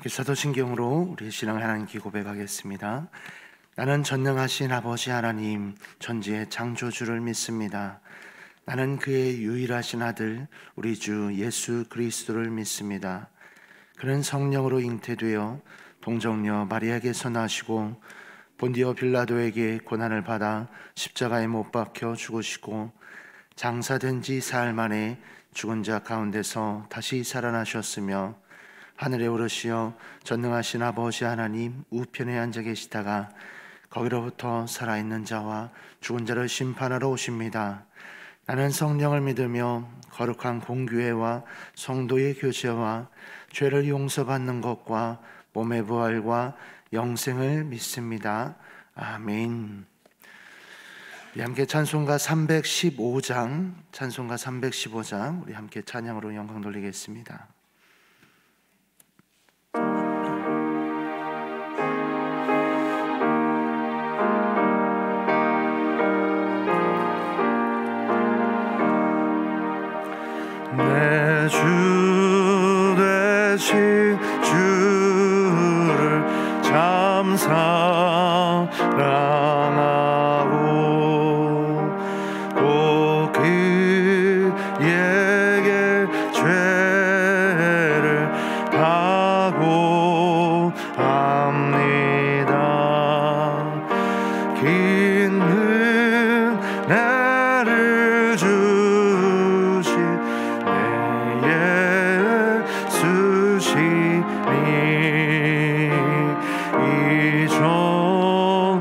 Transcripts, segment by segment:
사도신경으로 우리 신앙을 하나님께 고백하겠습니다. 나는 전능하신 아버지 하나님 천지의 창조주를 믿습니다. 나는 그의 유일하신 아들 우리 주 예수 그리스도를 믿습니다. 그는 성령으로 잉태되어 동정녀 마리아에게서 나시고 본디오 빌라도에게 고난을 받아 십자가에 못 박혀 죽으시고 장사된 지 사흘 만에 죽은 자 가운데서 다시 살아나셨으며 하늘에 오르시어 전능하신 아버지 하나님 우편에 앉아 계시다가 거기로부터 살아있는 자와 죽은 자를 심판하러 오십니다. 나는 성령을 믿으며 거룩한 공교회와 성도의 교제와 죄를 용서받는 것과 몸의 부활과 영생을 믿습니다. 아멘. 우리 함께 찬송가 315장 우리 함께 찬양으로 영광 돌리겠습니다. 내 주 되신 주를 참 사랑하고 꼭 그에게 죄를 다고합니다. 긴 은혜를 주신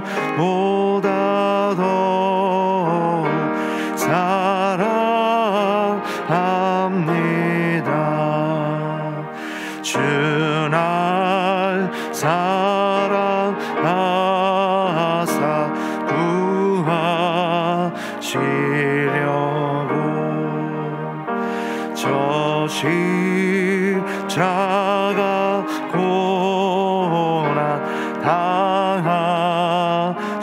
이전보다 더 사랑합니다. 주 날 사랑하사 구하시려고 저 십자가 고난 당하셨도다.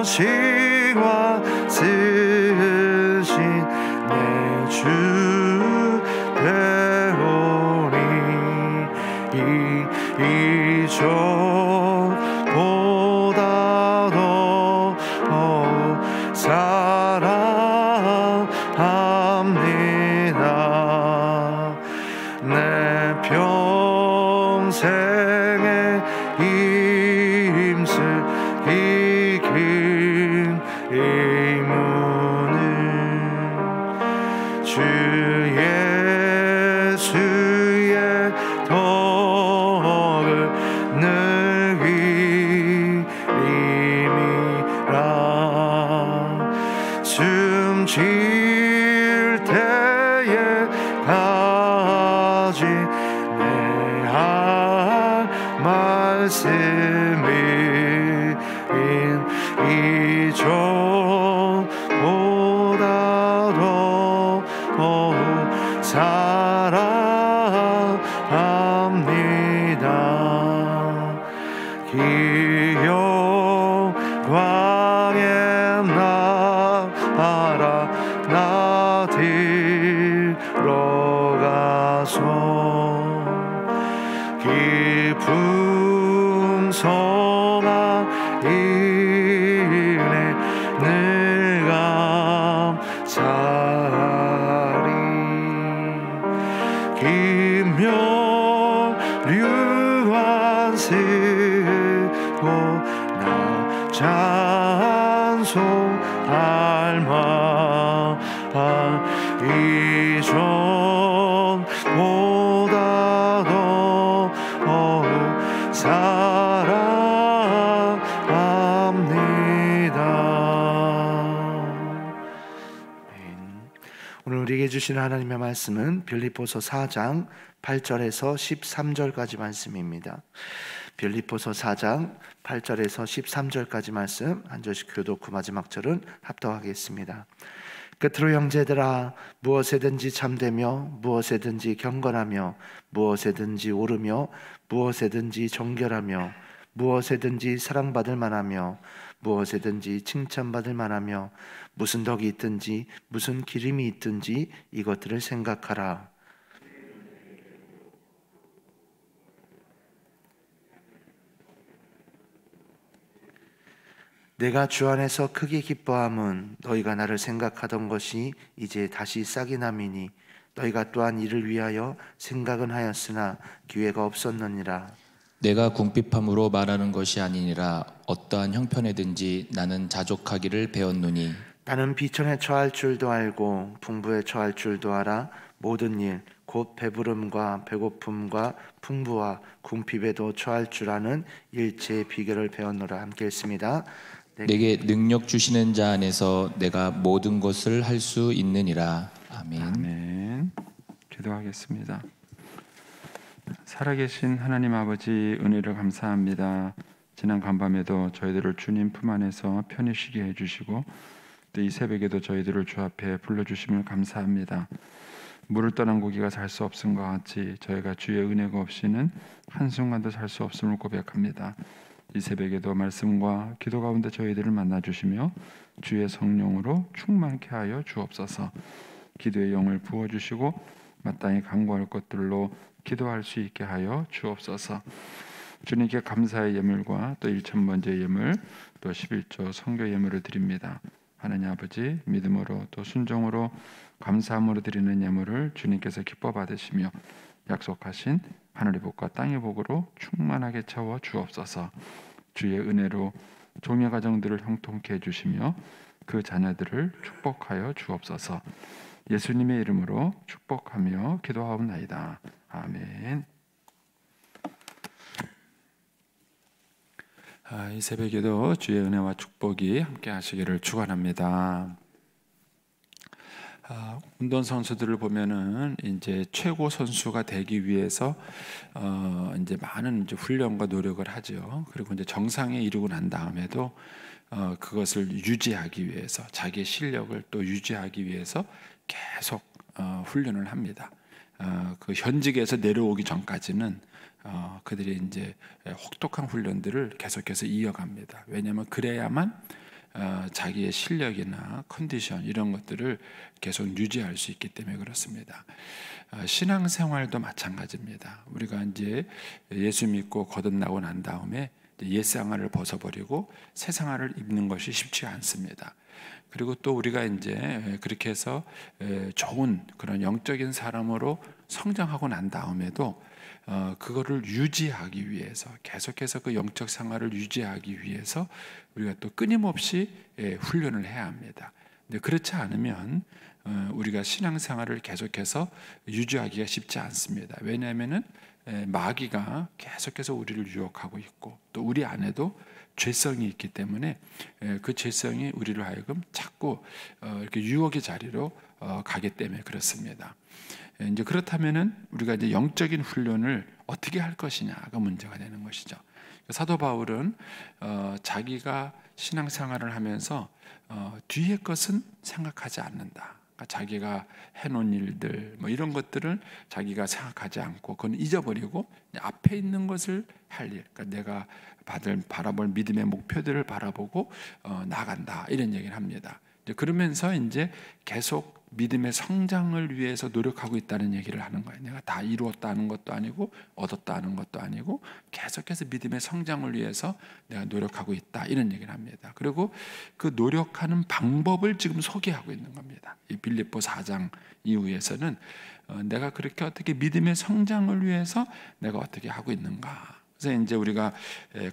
귀하시고 쓰신 내 주 되오니 이전보다 더 사랑합니다. 내 평생에 힘쓸 이 긴 의무는 주 예수의 덕을 느끼림이라. 숨질 때에까지 내 할 말씀은 이전보다 더 사랑합니다. 기영광의 나라 나 들어가서 풍성한 은혜 늘 감사하리. 기묘한 쓰고 나 찬송할 만한 이전보다 더 사랑합니다. 오늘 우리에게 주시는 하나님의 말씀은 빌립보서 4장 8절에서 13절까지 말씀입니다. 빌립보서 4장 8절에서 13절까지 말씀 한 절씩 교독 후 마지막 절은 합독하겠습니다. 끝으로 형제들아 무엇에든지 참되며 무엇에든지 경건하며 무엇에든지 오르며 무엇에든지 정결하며 무엇에든지 사랑받을 만하며 무엇에든지 칭찬받을 만하며 무슨 덕이 있든지 무슨 기림이 있든지 이것들을 생각하라. 내가 주 안에서 크게 기뻐함은 너희가 나를 생각하던 것이 이제 다시 싹이 남이니 너희가 또한 이를 위하여 생각은 하였으나 기회가 없었느니라. 내가 궁핍함으로 말하는 것이 아니니라. 어떠한 형편에든지 나는 자족하기를 배웠노니 나는 비천에 처할 줄도 알고 풍부에 처할 줄도 알아. 모든 일 곧 배부름과 배고픔과 풍부와 궁핍에도 처할 줄 아는 일체의 비결을 배웠노라. 함께 읽습니다. 내게 능력 주시는 자 안에서 내가 모든 것을 할 수 있느니라. 아멘. 아멘. 기도하겠습니다. 살아계신 하나님 아버지, 은혜를 감사합니다. 지난 간밤에도 저희들을 주님 품 안에서 편히 쉬게 해주시고 또 이 새벽에도 저희들을 주 앞에 불러주심을 감사합니다. 물을 떠난 고기가 살 수 없음과 같이 저희가 주의 은혜가 없이는 한순간도 살 수 없음을 고백합니다. 이 새벽에도 말씀과 기도 가운데 저희들을 만나주시며 주의 성령으로 충만케 하여 주옵소서. 기도의 영을 부어주시고 마땅히 간구할 것들로 기도할 수 있게 하여 주옵소서. 주님께 감사의 예물과 또 1000번째 예물, 또 11조 선교 예물을 드립니다. 하나님 아버지, 믿음으로 또 순종으로 감사함으로 드리는 예물을 주님께서 기뻐 받으시며 약속하신 하늘의 복과 땅의 복으로 충만하게 채워 주옵소서. 주의 은혜로 종의 가정들을 형통케 해주시며 그 자녀들을 축복하여 주옵소서. 예수님의 이름으로 축복하며 기도하옵나이다. 아멘. 이 새벽에도 주의 은혜와 축복이 함께 하시기를 축원합니다. 운동 선수들을 보면은 이제 최고 선수가 되기 위해서 이제 많은 이제 훈련과 노력을 하죠. 그리고 이제 정상에 이르고 난 다음에도 그것을 유지하기 위해서 자기의 실력을 또 유지하기 위해서 계속 훈련을 합니다. 그 현직에서 내려오기 전까지는 그들이 이제 혹독한 훈련들을 계속해서 이어갑니다. 왜냐하면 그래야만 자기의 실력이나 컨디션 이런 것들을 계속 유지할 수 있기 때문에 그렇습니다. 신앙생활도 마찬가지입니다. 우리가 이제 예수 믿고 거듭나고 난 다음에 옛 생활을 벗어버리고 새 생활을 입는 것이 쉽지 않습니다. 그리고 또 우리가 이제 그렇게 해서 좋은 그런 영적인 사람으로 성장하고 난 다음에도 그거를 유지하기 위해서 계속해서 그 영적 생활을 유지하기 위해서 우리가 또 끊임없이 훈련을 해야 합니다. 근데 그렇지 않으면 우리가 신앙생활을 계속해서 유지하기가 쉽지 않습니다. 왜냐하면은 마귀가 계속해서 우리를 유혹하고 있고 또 우리 안에도 죄성이 있기 때문에 그 죄성이 우리를 하여금 자꾸 이렇게 유혹의 자리로 가기 때문에 그렇습니다. 이제 그렇다면은 우리가 이제 영적인 훈련을 어떻게 할 것이냐가 문제가 되는 것이죠. 사도 바울은 자기가 신앙생활을 하면서 뒤의 것은 생각하지 않는다. 그러니까 자기가 해놓은 일들 뭐 이런 것들을 자기가 생각하지 않고 그건 잊어버리고 앞에 있는 것을 할 일, 그러니까 내가 바라볼 믿음의 목표들을 바라보고 나간다 이런 얘기를 합니다. 그러면서 이제 계속 믿음의 성장을 위해서 노력하고 있다는 얘기를 하는 거예요. 내가 다 이루었다는 것도 아니고 얻었다는 것도 아니고 계속해서 믿음의 성장을 위해서 내가 노력하고 있다 이런 얘기를 합니다. 그리고 그 노력하는 방법을 지금 소개하고 있는 겁니다. 이 빌립보 4장 이후에서는 내가 그렇게 어떻게 믿음의 성장을 위해서 내가 어떻게 하고 있는가. 그래서 이제 우리가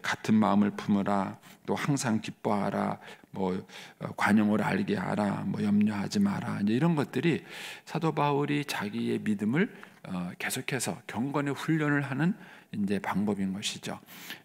같은 마음을 품으라, 또 항상 기뻐하라, 뭐 관용을 알게 하라, 뭐 염려하지 마라, 이제 이런 것들이 사도 바울이 자기의 믿음을 계속해서 경건의 훈련을 하는 이제 방법인 것이죠.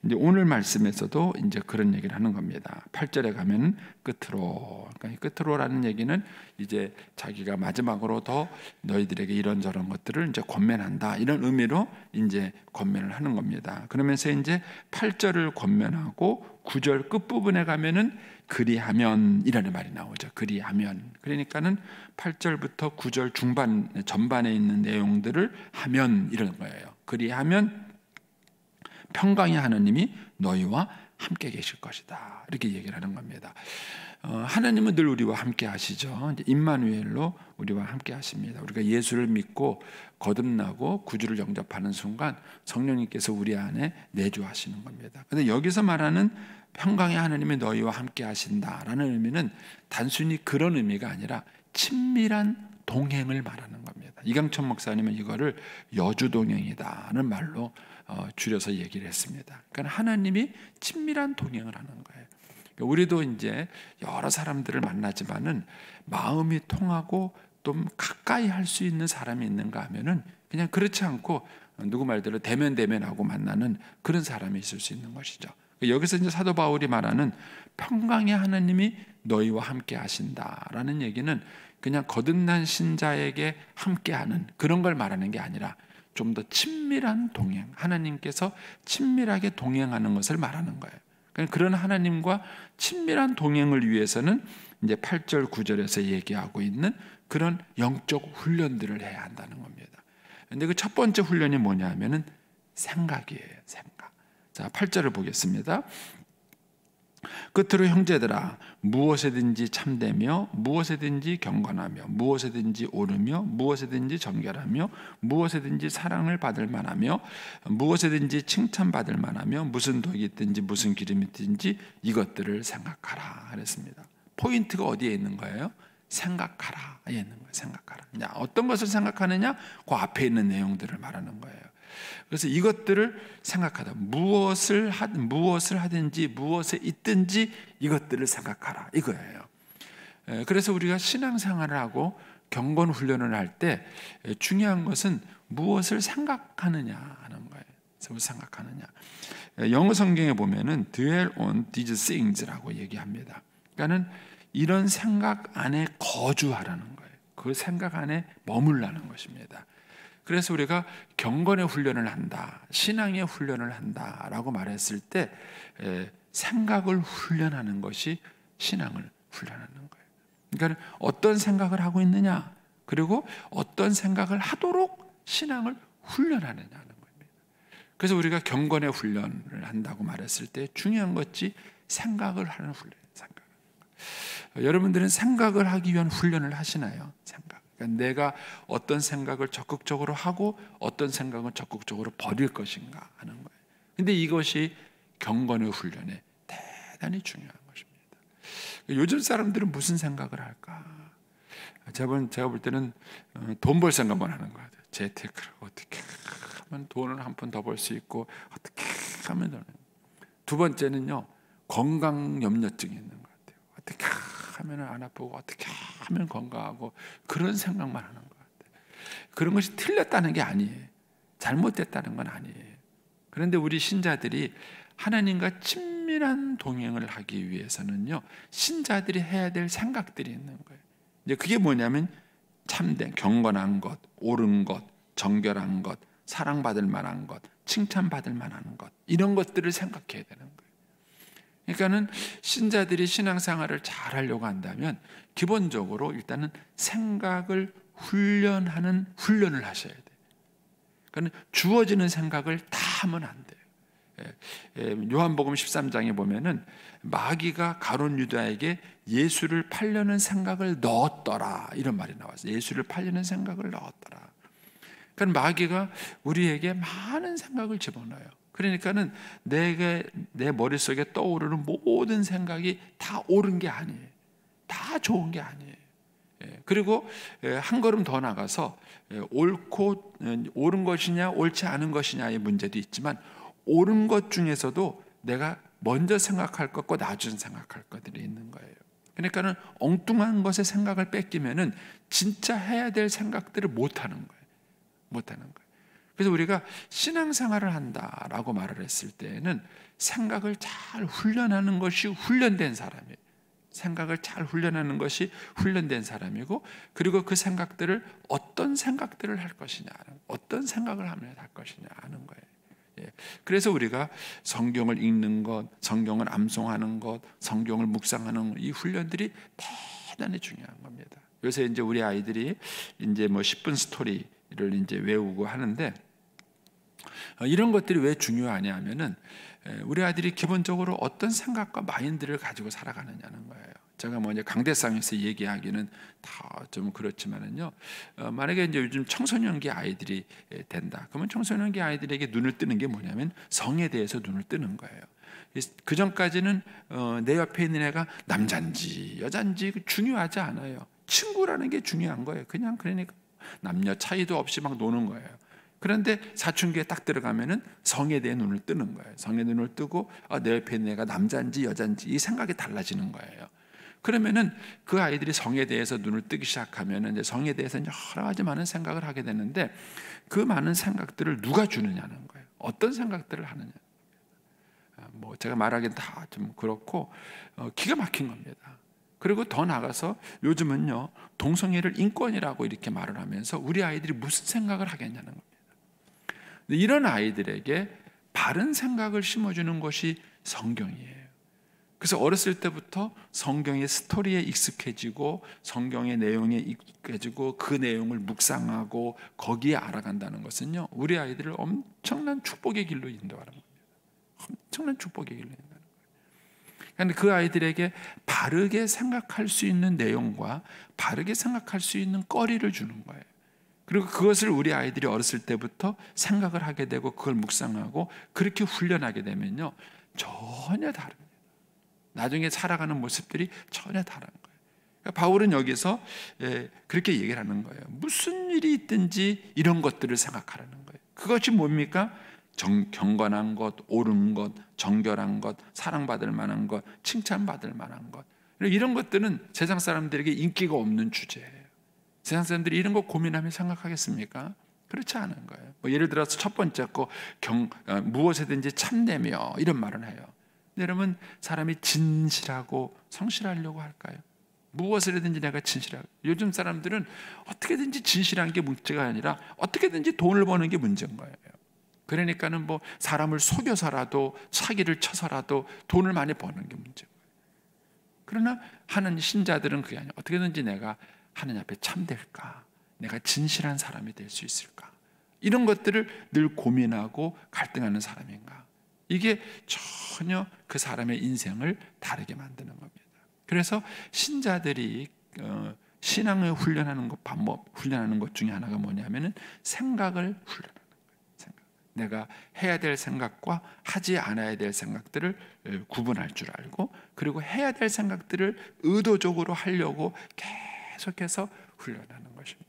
이제 오늘 말씀에서도 이제 그런 얘기를 하는 겁니다. 8절에 가면 끝으로, 그러니까 끝으로라는 얘기는 이제 자기가 마지막으로 더 너희들에게 이런저런 것들을 이제 권면한다 이런 의미로 이제 권면을 하는 겁니다. 그러면서 이제 8절을 권면하고 9절 끝 부분에 가면은 그리하면 이라는 말이 나오죠. 그리하면. 그러니까는 8절부터 9절 전반에 있는 내용들을 하면 이런 거예요. 그리하면 평강의 하나님이 너희와 함께 계실 것이다. 이렇게 얘기를 하는 겁니다. 하나님은 늘 우리와 함께 하시죠. 임마누엘로 우리와 함께 하십니다. 우리가 예수를 믿고 거듭나고 구주를 영접하는 순간 성령님께서 우리 안에 내주하시는 겁니다. 그런데 여기서 말하는 평강의 하나님이 너희와 함께 하신다라는 의미는 단순히 그런 의미가 아니라 친밀한 동행을 말하는 겁니다. 이강천 목사님은 이거를 여주동행이다는 말로 줄여서 얘기를 했습니다. 그러니까 하나님이 친밀한 동행을 하는 거예요. 우리도 이제 여러 사람들을 만나지만은 마음이 통하고 좀 가까이 할 수 있는 사람이 있는가 하면은 그냥 그렇지 않고 누구 말대로 대면하고 만나는 그런 사람이 있을 수 있는 것이죠. 여기서 이제 사도 바울이 말하는 평강의 하나님이 너희와 함께 하신다라는 얘기는 그냥 거듭난 신자에게 함께하는 그런 걸 말하는 게 아니라 좀 더 친밀한 동행, 하나님께서 친밀하게 동행하는 것을 말하는 거예요. 그런 하나님과 친밀한 동행을 위해서는 이제 8절 9절에서 얘기하고 있는 그런 영적 훈련들을 해야 한다는 겁니다. 근데 그 첫 번째 훈련이 뭐냐 하면은 생각이에요. 생각. 자, 8절을 보겠습니다. 끝으로 형제들아, 무엇에든지 참되며 무엇에든지 경건하며 무엇에든지 옳으며 무엇에든지 정결하며 무엇에든지 사랑을 받을 만하며 무엇에든지 칭찬받을 만하며 무슨 덕이 있든지 무슨 기름이 있든지 이것들을 생각하라 그랬습니다. 포인트가 어디에 있는 거예요? 생각하라에 있는 거예요. 생각하라. 어떤 것을 생각하느냐? 그 앞에 있는 내용들을 말하는 거예요. 그래서 이것들을 생각하다. 무엇을 하든지 무엇에 있든지 이것들을 생각하라 이거예요. 그래서 우리가 신앙생활을 하고 경건 훈련을 할 때 중요한 것은 무엇을 생각하느냐 하는 거예요. 무엇을 생각하느냐. 영어 성경에 보면은 dwell on these things라고 얘기합니다. 그러니까는 이런 생각 안에 거주하라는 거예요. 그 생각 안에 머물라는 것입니다. 그래서 우리가 경건의 훈련을 한다, 신앙의 훈련을 한다라고 말했을 때 생각을 훈련하는 것이 신앙을 훈련하는 거예요. 그러니까 어떤 생각을 하고 있느냐, 그리고 어떤 생각을 하도록 신앙을 훈련하느냐는 겁니다. 그래서 우리가 경건의 훈련을 한다고 말했을 때 중요한 것이 생각을 하는 훈련이에요. 생각. 여러분들은 생각을 하기 위한 훈련을 하시나요? 생각. 그러니까 내가 어떤 생각을 적극적으로 하고 어떤 생각은 적극적으로 버릴 것인가 하는 거예요. 근데 이것이 경건의 훈련에 대단히 중요한 것입니다. 요즘 사람들은 무슨 생각을 할까? 제가 볼 때는 돈 벌 생각만 하는 것 같아요. 재테크를 어떻게 하면 돈을 한 푼 더 벌 수 있고 어떻게 하면 되는. 두 번째는요, 건강 염려증이 있는 것 같아요. 어떻게 하면 안 아프고 어떻게 하면 건강하고 그런 생각만 하는 것 같아요. 그런 것이 틀렸다는 게 아니에요. 잘못됐다는 건 아니에요. 그런데 우리 신자들이 하나님과 친밀한 동행을 하기 위해서는요, 신자들이 해야 될 생각들이 있는 거예요. 이제 그게 뭐냐면 참된, 경건한 것, 옳은 것, 정결한 것, 사랑받을 만한 것, 칭찬받을 만한 것, 이런 것들을 생각해야 되는 거예요. 그러니까는 신자들이 신앙생활을 잘 하려고 한다면 기본적으로 일단은 생각을 훈련하는 훈련을 하셔야 돼요. 그러니까 주어지는 생각을 다 하면 안 돼요. 요한복음 13장에 보면은 마귀가 가룟 유다에게 예수를 팔려는 생각을 넣었더라 이런 말이 나왔어요. 예수를 팔려는 생각을 넣었더라. 그러니까 마귀가 우리에게 많은 생각을 집어넣어요. 그러니까는 내 머릿속에 떠오르는 모든 생각이 다 옳은 게 아니에요. 다 좋은 게 아니에요. 그리고 한 걸음 더 나가서 옳은 것이냐 옳지 않은 것이냐의 문제도 있지만 옳은 것 중에서도 내가 먼저 생각할 것과 나중에 생각할 것들이 있는 거예요. 그러니까는 엉뚱한 것에 생각을 뺏기면은 진짜 해야 될 생각들을 못 하는 거예요. 그래서 우리가 신앙생활을 한다라고 말을 했을 때에는 생각을 잘 훈련하는 것이 훈련된 사람이에요. 생각을 잘 훈련하는 것이 훈련된 사람이고, 그리고 그 생각들을 어떤 생각들을 할 것이냐, 어떤 생각을 하면 할 것이냐 하는 거예요. 그래서 우리가 성경을 읽는 것, 성경을 암송하는 것, 성경을 묵상하는 이 훈련들이 대단히 중요한 겁니다. 요새 이제 우리 아이들이 이제 10분 스토리를 이제 외우고 하는데 이런 것들이 왜 중요하냐 하면은 우리 아이들이 기본적으로 어떤 생각과 마인드를 가지고 살아가느냐는 거예요. 제가 뭐 이제 강대상에서 얘기하기는 다 좀 그렇지만은요. 만약에 이제 요즘 청소년기 아이들이 된다. 그러면 청소년기 아이들에게 눈을 뜨는 게 뭐냐면 성에 대해서 눈을 뜨는 거예요. 그 전까지는 내 옆에 있는 애가 남잔지 여잔지 중요하지 않아요. 친구라는 게 중요한 거예요. 그러니까 남녀 차이도 없이 막 노는 거예요. 그런데 사춘기에 딱 들어가면은 성에 대해 눈을 뜨는 거예요. 성에 눈을 뜨고 내 옆에 있는 애가 남잔지 여잔지 이 생각이 달라지는 거예요. 그러면은 그 아이들이 성에 대해서 눈을 뜨기 시작하면은 이제 성에 대해서 여러 가지 많은 생각을 하게 되는데 그 많은 생각들을 누가 주느냐는 거예요. 어떤 생각들을 하느냐. 뭐 제가 말하기는 다 좀 그렇고 기가 막힌 겁니다. 그리고 더 나가서 요즘은요 동성애를 인권이라고 이렇게 말을 하면서 우리 아이들이 무슨 생각을 하겠냐는 겁니다. 이런 아이들에게 바른 생각을 심어주는 것이 성경이에요. 그래서 어렸을 때부터 성경의 스토리에 익숙해지고 성경의 내용에 익숙해지고 그 내용을 묵상하고 거기에 알아간다는 것은요 우리 아이들을 엄청난 축복의 길로 인도하는 겁니다. 엄청난 축복의 길로 인도하는 거예요. 그런데 그 아이들에게 바르게 생각할 수 있는 내용과 바르게 생각할 수 있는 거리를 주는 거예요. 그리고 그것을 우리 아이들이 어렸을 때부터 생각을 하게 되고 그걸 묵상하고 그렇게 훈련하게 되면요 전혀 다릅니다. 나중에 살아가는 모습들이 전혀 다른 거예요. 그러니까 바울은 여기서 그렇게 얘기를 하는 거예요. 무슨 일이 있든지 이런 것들을 생각하라는 거예요. 그것이 뭡니까? 경건한 것, 옳은 것, 정결한 것, 사랑받을 만한 것, 칭찬받을 만한 것. 이런 것들은 세상 사람들에게 인기가 없는 주제예요. 세상 사람들이 이런 거 고민하며 생각하겠습니까? 그렇지 않은 거예요. 뭐 예를 들어서 첫 번째 거 무엇에든지 참되며 이런 말은 해요. 여러분 사람이 진실하고 성실하려고 할까요? 무엇이든지 내가 진실하고. 요즘 사람들은 어떻게든지 진실한 게 문제가 아니라 어떻게든지 돈을 버는 게 문제인 거예요. 그러니까는 뭐 사람을 속여서라도 사기를 쳐서라도 돈을 많이 버는 게 문제인 거예요. 그러나 하나님 신자들은 그게 아니에요. 어떻게든지 내가 하나님 앞에 참될까? 내가 진실한 사람이 될 수 있을까? 이런 것들을 늘 고민하고 갈등하는 사람인가? 이게 전혀 그 사람의 인생을 다르게 만드는 겁니다. 그래서 신자들이 신앙을 훈련하는 것 방법 훈련하는 것 중에 하나가 뭐냐면은 생각을 훈련하는 거예요. 생각. 내가 해야 될 생각과 하지 않아야 될 생각들을 구분할 줄 알고 그리고 해야 될 생각들을 의도적으로 하려고 계속해서 훈련하는 것입니다.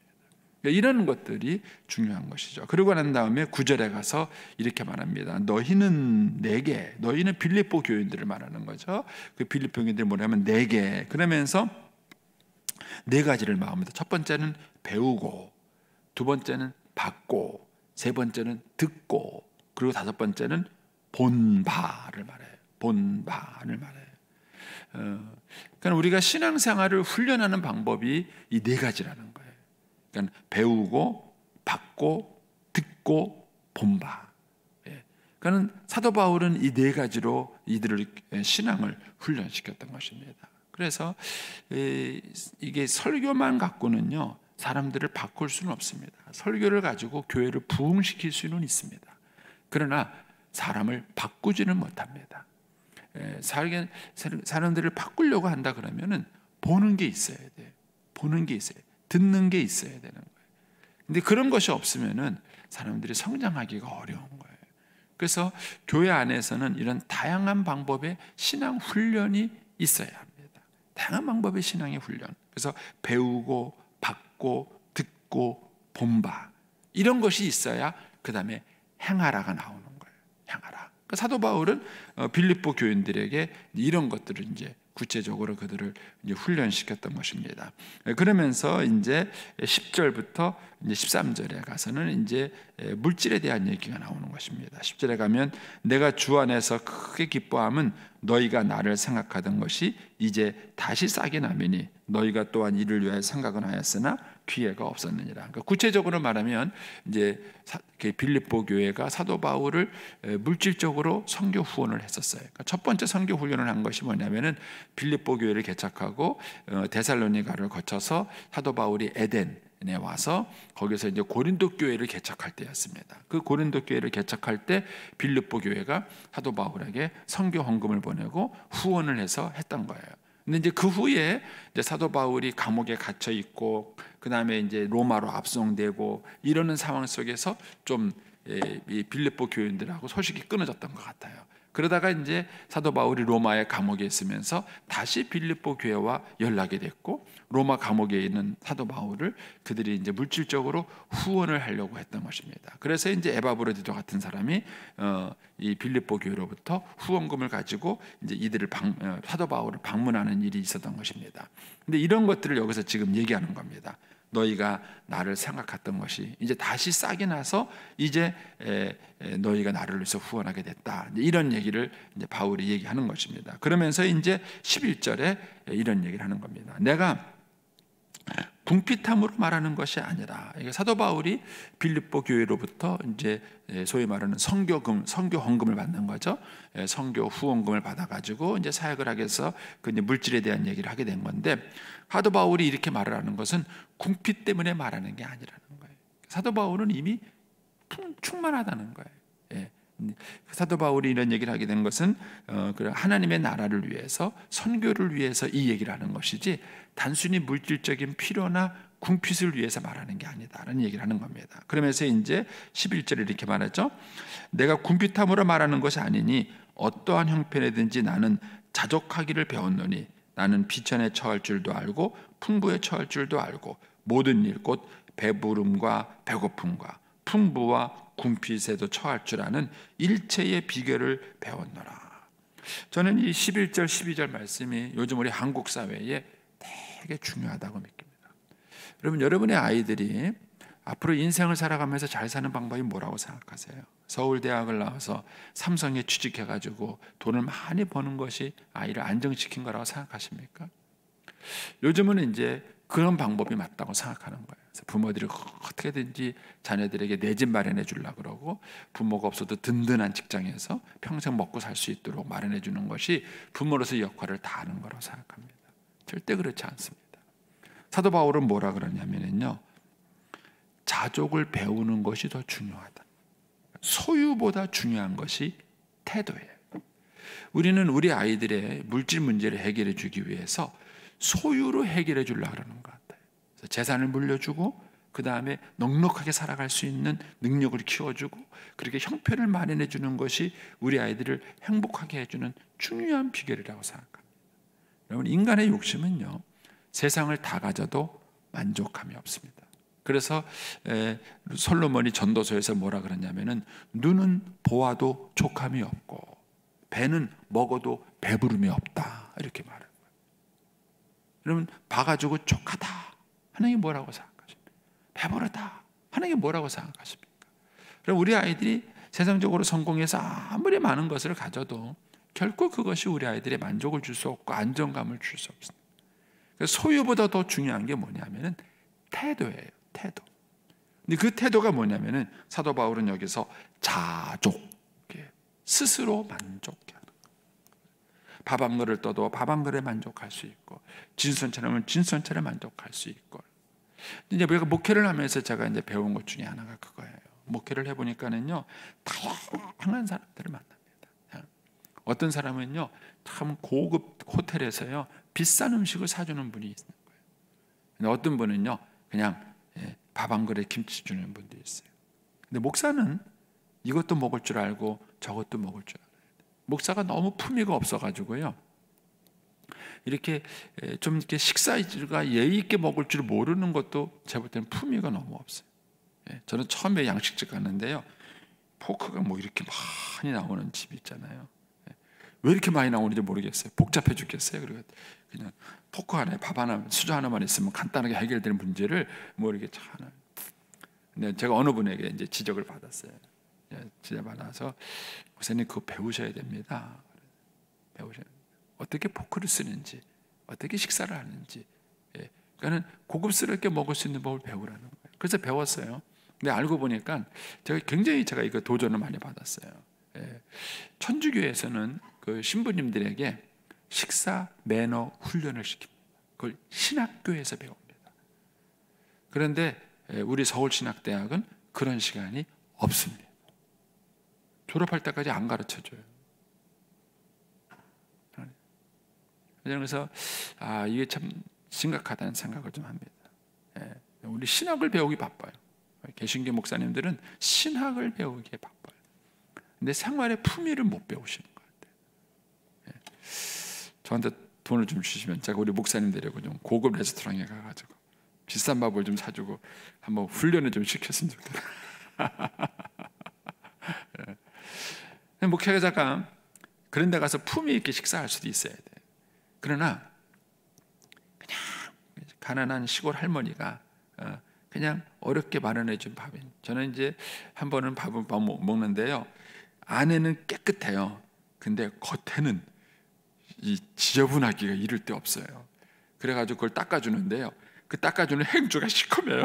이런 것들이 중요한 것이죠. 그러고 난 다음에 9절에 가서 이렇게 말합니다. 너희는 내게, 너희는 빌립보 교인들을 말하는 거죠. 그 빌립보 교인들이 뭐냐면 내게, 그러면서 네 가지를 말합니다. 첫 번째는 배우고, 두 번째는 받고, 세 번째는 듣고, 그리고 다섯 번째는 본바를 말해요. 본바를 말해요. 그러니까 우리가 신앙생활을 훈련하는 방법이 이 네 가지라는 거예요. 그러니까 배우고, 받고, 듣고, 본바. 그러니까 사도 바울은 이 네 가지로 이들을 신앙을 훈련시켰던 것입니다. 그래서 이게 설교만 갖고는요 사람들을 바꿀 수는 없습니다. 설교를 가지고 교회를 부흥시킬 수는 있습니다. 그러나 사람을 바꾸지는 못합니다. 사람들을 바꾸려고 한다 그러면은 보는 게 있어야 돼요. 보는 게 있어야 돼요. 듣는 게 있어야 되는 거예요. 근데 그런 것이 없으면은 사람들이 성장하기가 어려운 거예요. 그래서 교회 안에서는 이런 다양한 방법의 신앙 훈련이 있어야 합니다. 다양한 방법의 신앙의 훈련. 그래서 배우고 받고 듣고 본바 이런 것이 있어야 그 다음에 행하라가 나오는 거예요. 행하라. 사도 바울은 빌립보 교인들에게 이런 것들을 이제 구체적으로 그들을 이제 훈련시켰던 것입니다. 그러면서 이제 10절부터 이제 13절에 가서는 이제 물질에 대한 얘기가 나오는 것입니다. 10절에 가면 내가 주 안에서 크게 기뻐함은 너희가 나를 생각하던 것이 이제 다시 싹이 나매니 너희가 또한 이를 위하여 생각은 하였으나 기회가 없었느니라. 그러니까 구체적으로 말하면 이제 빌립보 교회가 사도 바울을 물질적으로 선교 후원을 했었어요. 그러니까 첫 번째 선교 훈련을 한 것이 뭐냐면은 빌립보 교회를 개척하고 데살로니가를 거쳐서 사도 바울이 에덴 와서 거기서 이제 고린도 교회를 개척할 때였습니다. 그 고린도 교회를 개척할 때 빌립보 교회가 사도 바울에게 선교 헌금을 보내고 후원을 해서 했던 거예요. 근데 이제 그 후에 이제 사도 바울이 감옥에 갇혀 있고 그 다음에 이제 로마로 압송되고 이러는 상황 속에서 좀 이 빌립보 교인들하고 소식이 끊어졌던 것 같아요. 그러다가 이제 사도 바울이 로마의 감옥에 있으면서 다시 빌립보 교회와 연락이 됐고 로마 감옥에 있는 사도 바울을 그들이 이제 물질적으로 후원을 하려고 했던 것입니다. 그래서 이제 에바브로디도 같은 사람이 이 빌립보 교회로부터 후원금을 가지고 이제 이들을 사도 바울을 방문하는 일이 있었던 것입니다. 근데 이런 것들을 여기서 지금 얘기하는 겁니다. 너희가 나를 생각했던 것이 이제 다시 싹이 나서 이제 너희가 나를 위해서 후원하게 됐다. 이런 얘기를 이제 바울이 얘기하는 것입니다. 그러면서 이제 11절에 이런 얘기를 하는 겁니다. 내가 궁핍함으로 말하는 것이 아니라, 사도 바울이 빌립보 교회로부터 이제 소위 말하는 선교 헌금을 받는 거죠. 선교 후원금을 받아가지고 이제 사역을 하게 해서 그 이제 물질에 대한 얘기를 하게 된 건데, 사도 바울이 이렇게 말을 하는 것은 궁핍 때문에 말하는 게 아니라는 거예요. 사도 바울은 이미 충만하다는 거예요. 사도 바울이 이런 얘기를 하게 된 것은 하나님의 나라를 위해서, 선교를 위해서 이 얘기를 하는 것이지 단순히 물질적인 필요나 궁핍을 위해서 말하는 게 아니다라는 얘기를 하는 겁니다. 그러면서 이제 11절에 이렇게 말하죠. 내가 궁핍함으로 말하는 것이 아니니 어떠한 형편이든지 나는 자족하기를 배웠노니 나는 비천에 처할 줄도 알고 풍부에 처할 줄도 알고 모든 일 곧 배부름과 배고픔과 풍부와 궁핍에도 처할 줄 아는 일체의 비결을 배웠노라. 저는 이 11절 12절 말씀이 요즘 우리 한국 사회에 되게 중요하다고 믿습니다. 여러분, 여러분의 아이들이 앞으로 인생을 살아가면서 잘 사는 방법이 뭐라고 생각하세요? 서울대학을 나와서 삼성에 취직해가지고 돈을 많이 버는 것이 아이를 안정시킨 거라고 생각하십니까? 요즘은 이제 그런 방법이 맞다고 생각하는 거예요. 그래서 부모들이 어떻게든지 자녀들에게 내 집 마련해 주려고 그러고, 부모가 없어도 든든한 직장에서 평생 먹고 살 수 있도록 마련해 주는 것이 부모로서의 역할을 다하는 거라고 생각합니다. 절대 그렇지 않습니다. 사도 바울은 뭐라 그러냐면요, 자족을 배우는 것이 더 중요하다. 소유보다 중요한 것이 태도예요. 우리는 우리 아이들의 물질 문제를 해결해 주기 위해서 소유로 해결해 주려고 하는 것 같아요. 재산을 물려주고 그 다음에 넉넉하게 살아갈 수 있는 능력을 키워주고 그렇게 형편을 마련해 주는 것이 우리 아이들을 행복하게 해주는 중요한 비결이라고 생각합니다. 여러분, 인간의 욕심은요, 세상을 다 가져도 만족함이 없습니다. 그래서 솔로몬이 전도서에서 뭐라 그러냐면은 눈은 보아도 족함이 없고 배는 먹어도 배부름이 없다, 이렇게 말해요. 여러분, 봐가지고 족하다 하는 게 뭐라고 생각하십니까? 배부르다 하는 게 뭐라고 생각하십니까? 그럼 우리 아이들이 세상적으로 성공해서 아무리 많은 것을 가져도 결코 그것이 우리 아이들의 만족을 줄 수 없고 안정감을 줄 수 없습니다. 그래서 소유보다 더 중요한 게 뭐냐면은 태도예요. 태도. 근데 그 태도가 뭐냐면은 사도 바울은 여기서 자족, 스스로 만족해 하는 거예요. 밥 한 그릇 떠도 밥 한 그릇에 만족할 수 있고, 진선처럼 진선처럼 만족할 수 있고. 이제 우리가 목회를 하면서 제가 이제 배운 것 중에 하나가 그거예요. 목회를 해보니까는요, 다양한 사람들을 만납니다. 어떤 사람은요, 참 고급 호텔에서요 비싼 음식을 사주는 분이 있는 거예요. 근데 어떤 분은요, 그냥 밥 한 그릇에 김치 주는 분도 있어요. 근데 목사는 이것도 먹을 줄 알고 저것도 먹을 줄 알아요. 목사가 너무 품위가 없어가지고요, 이렇게 좀 이렇게 식사가 예의 있게 먹을 줄 모르는 것도 제가 볼 때는 품위가 너무 없어요. 저는 처음에 양식집 갔는데요, 포크가 뭐 이렇게 많이 나오는 집 있잖아요. 왜 이렇게 많이 나오는지 모르겠어요. 복잡해 죽겠어요. 그리고 그냥 포크 안에 밥 하나, 수저 하나만 있으면 간단하게 해결되는 문제를 뭐 이렇게 하나. 근데 제가 어느 분에게 이제 지적을 받았어요. 지적받아서 목사님 그거 배우셔야 됩니다. 배우셔야 됩니다. 어떻게 포크를 쓰는지, 어떻게 식사를 하는지. 그러니까는 고급스럽게 먹을 수 있는 법을 배우라는 거예요. 그래서 배웠어요. 근데 알고 보니까 제가 이거 도전을 많이 받았어요. 천주교에서는 그 신부님들에게 식사 매너 훈련을 시킵니다. 그걸 신학교에서 배웁니다. 그런데 우리 서울신학대학은 그런 시간이 없습니다. 졸업할 때까지 안 가르쳐줘요. 그래서 이게 참 심각하다는 생각을 좀 합니다. 우리 신학을 배우기 바빠요. 개신교 목사님들은 신학을 배우기에 바빠요. 근데 생활의 품위를 못 배우시는 것 같아요. 저한테 돈을 좀 주시면 제가 우리 목사님 데리고 좀 고급 레스토랑에 가가지고 비싼 밥을 좀 사주고 한번 훈련을 좀 시켰으면 좋겠다. 목회가 잠깐 그런 데 가서 품위 있게 식사할 수도 있어야 돼. 그러나 그냥 가난한 시골 할머니가 그냥 어렵게 마련해 준 밥이, 저는 이제 한 번은 밥을 먹는데요, 안에는 깨끗해요. 근데 겉에는 이 지저분하기가 이를 데 없어요. 그래가지고 그걸 닦아주는데요, 그 닦아주는 행주가 시커매요.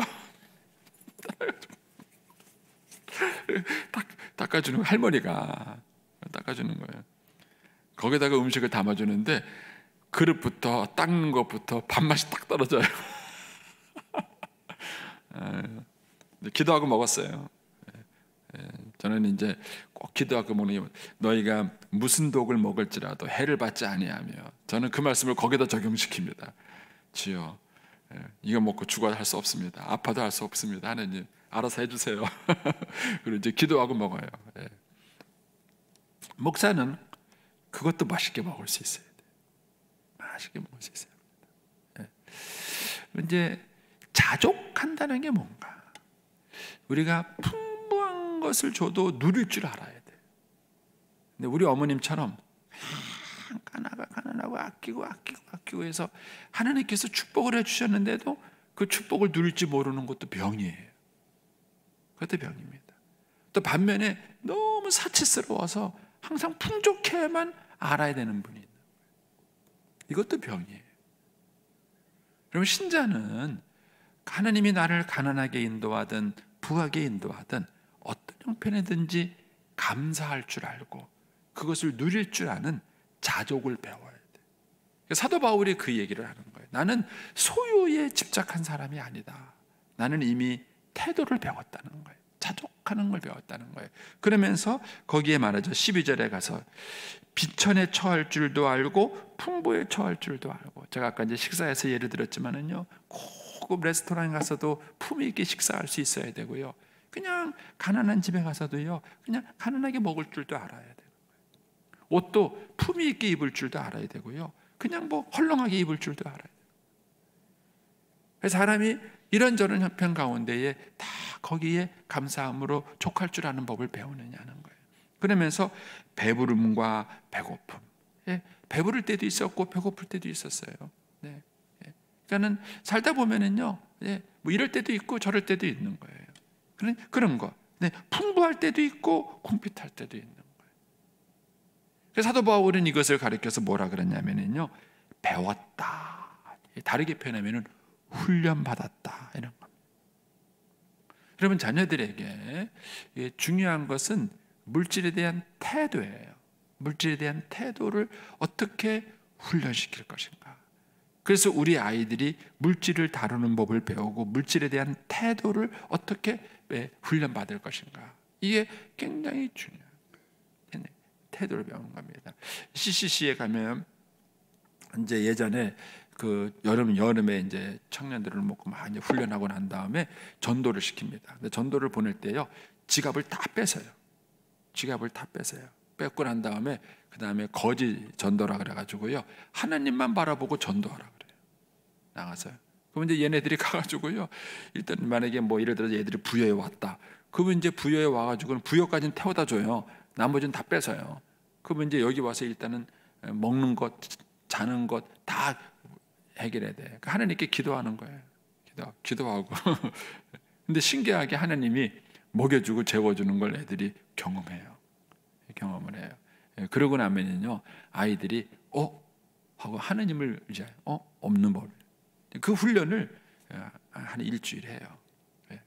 닦아주는 할머니가 닦아주는 거예요. 거기다가 음식을 담아주는데 그릇부터 닦는 것부터 밥맛이 딱 떨어져요. 기도하고 먹었어요. 저는 이제 꼭 기도하고 먹는 게, 너희가 무슨 독을 먹을지라도 해를 받지 아니하며, 저는 그 말씀을 거기다 적용시킵니다. 주여, 이거 먹고 죽어도 할 수 없습니다. 아파도 할 수 없습니다. 하나님 알아서 해주세요. 그리고 이제 기도하고 먹어요. 목사는 그것도 맛있게 먹을 수 있어야 돼. 맛있게 먹을 수 있어야 합니다. 이제 자족한다는 게 뭔가? 우리가 풍부한 것을 줘도 누릴 줄 알아야 돼. 근데 우리 어머님처럼 가난하고 아끼고 해서 하나님께서 축복을 해주셨는데도 그 축복을 누릴지 모르는 것도 병이에요. 그것도 병입니다. 또 반면에 너무 사치스러워서 항상 풍족해야만 알아야 되는 분이 있는 거예요. 이것도 병이에요. 그럼 신자는 하나님이 나를 가난하게 인도하든 부하게 인도하든 어떤 형편이든지 감사할 줄 알고 그것을 누릴 줄 아는 자족을 배워야 돼. 사도 바울이 그 얘기를 하는 거예요. 나는 소유에 집착한 사람이 아니다. 나는 이미 태도를 배웠다는 거예요. 자족하는 걸 배웠다는 거예요. 그러면서 거기에 말하죠. 12절에 가서 비천에 처할 줄도 알고 풍부에 처할 줄도 알고. 제가 아까 이제 식사에서 예를 들었지만은요, 고급 레스토랑에 가서도 품위 있게 식사할 수 있어야 되고요, 그냥 가난한 집에 가서도요, 그냥 가난하게 먹을 줄도 알아야 되는 거예요. 옷도 품위 있게 입을 줄도 알아야 되고요, 그냥 뭐 헐렁하게 입을 줄도 알아야 돼요. 그래서 사람이 이런저런 형편 가운데에 다 거기에 감사함으로 족할 줄 아는 법을 배우느냐는 거예요. 그러면서 배부름과 배고픔, 배부를 때도 있었고 배고플 때도 있었어요. 그러니까는 살다 보면은요, 뭐 이럴 때도 있고 저럴 때도 있는 거예요. 그런 거, 풍부할 때도 있고 궁핍할 때도 있는 거예요. 그래서 사도 바울은 이것을 가리켜서 뭐라 그랬냐면요, 배웠다. 다르게 표현하면은 훈련받았다, 이런 겁니다. 여러분, 자녀들에게 중요한 것은 물질에 대한 태도예요. 물질에 대한 태도를 어떻게 훈련시킬 것인가. 그래서 우리 아이들이 물질을 다루는 법을 배우고 물질에 대한 태도를 어떻게 훈련받을 것인가. 이게 굉장히 중요한 거예요. 태도를 배우는 겁니다. CCC에 가면 이제 예전에 그 여름에 이제 청년들을 먹고 많이 훈련하고 난 다음에 전도를 시킵니다. 근데 전도를 보낼 때요, 지갑을 다 뺏어요. 지갑을 다 뺏어요. 뺏고 난 다음에 그 다음에 거지 전도라 그래가지고요, 하나님만 바라보고 전도하라 그래요. 나가서요. 그럼 이제 얘네들이 가가지고요, 일단 만약에 뭐 예를 들어서 얘들이 부여에 왔다. 그러면 이제 부여에 와가지고는 부여까지는 태워다 줘요. 나머지는 다 뺏어요. 그러면 이제 여기 와서 일단은 먹는 것, 자는 것 다 해결해야 돼. 그러니까 하나님께 기도하는 거예요. 기도하고. 근데 신기하게 하나님이 먹여주고 재워주는 걸 애들이 경험해요. 경험을 해요. 그러고 나면요, 아이들이 하고 하나님을 이제 없는 법. 그 훈련을 한 일주일 해요.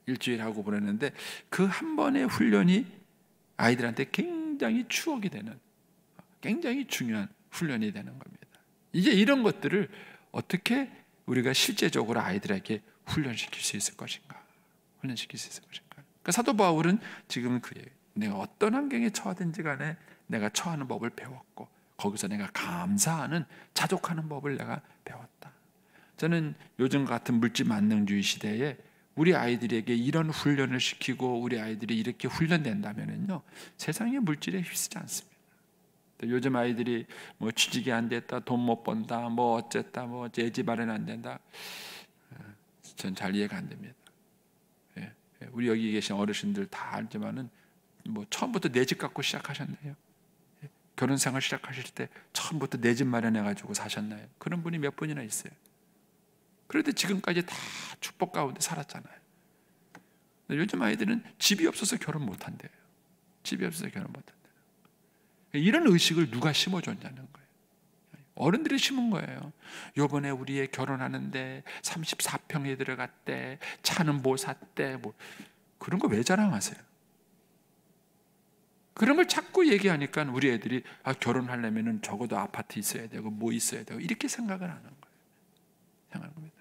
일주일 하고 보냈는데 그 한 번의 훈련이 아이들한테 굉장히 추억이 되는, 굉장히 중요한 훈련이 되는 겁니다. 이제 이런 것들을 어떻게 우리가 실제적으로 아이들에게 훈련시킬 수 있을 것인가? 훈련시킬 수 있을 것인가? 그러니까 사도 바울은 지금 그예요. 내가 어떤 환경에 처하든지 간에 내가 처하는 법을 배웠고 거기서 내가 감사하는 자족하는 법을 내가 배웠다. 저는 요즘 같은 물질 만능주의 시대에 우리 아이들에게 이런 훈련을 시키고 우리 아이들이 이렇게 훈련된다면요, 세상의 물질에 휩쓰지 않습니다. 요즘 아이들이 뭐 취직이 안 됐다, 돈 못 번다, 뭐 어쨌다, 뭐 내 집 마련 안 된다, 전 잘 이해가 안 됩니다. 우리 여기 계신 어르신들 다 알지만은 뭐 처음부터 내 집 갖고 시작하셨나요? 결혼 생활 시작하실 때 처음부터 내 집 마련해 가지고 사셨나요? 그런 분이 몇 분이나 있어요. 그런데 지금까지 다 축복 가운데 살았잖아요. 요즘 아이들은 집이 없어서 결혼 못 한대요. 집이 없어서 결혼 못 한대요. 이런 의식을 누가 심어줬냐는 거예요. 어른들이 심은 거예요. 요번에 우리 애 결혼하는데 34평에 들어갔대, 차는 뭐 샀대, 뭐 그런 거 왜 자랑하세요? 그런 걸 자꾸 얘기하니까 우리 애들이 결혼하려면은 적어도 아파트 있어야 되고 뭐 있어야 되고 이렇게 생각을 하는 거예요. 생각하는 겁니다.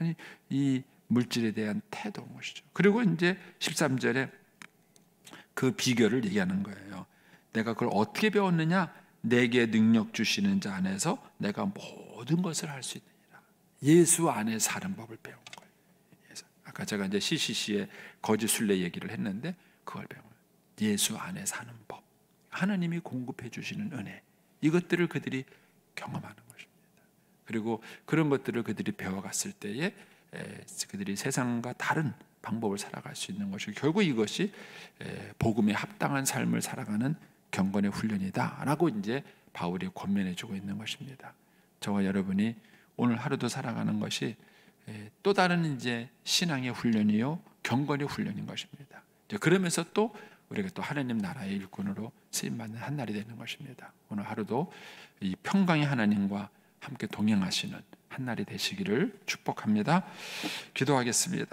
아니, 이 물질에 대한 태도인 것이죠. 그리고 이제 13절에 그 비결을 얘기하는 거예요. 내가 그걸 어떻게 배웠느냐? 내게 능력 주시는 자 안에서 내가 모든 것을 할 수 있느니라. 예수 안에 사는 법을 배운 거예요. 아까 제가 이제 CCC의 거짓 순례 얘기를 했는데 그걸 배운 거예요. 예수 안에 사는 법, 하나님이 공급해 주시는 은혜, 이것들을 그들이 경험하는 것입니다. 그리고 그런 것들을 그들이 배워갔을 때에 그들이 세상과 다른 방법을 살아갈 수 있는 것이, 결국 이것이 복음에 합당한 삶을 살아가는 경건의 훈련이다라고 이제 바울이 권면해주고 있는 것입니다. 저와 여러분이 오늘 하루도 살아가는 것이 또 다른 이제 신앙의 훈련이요, 경건의 훈련인 것입니다. 그러면서 또 우리가 또 하나님 나라의 일꾼으로 쓰임받는 한 날이 되는 것입니다. 오늘 하루도 이 평강의 하나님과 함께 동행하시는 한 날이 되시기를 축복합니다. 기도하겠습니다.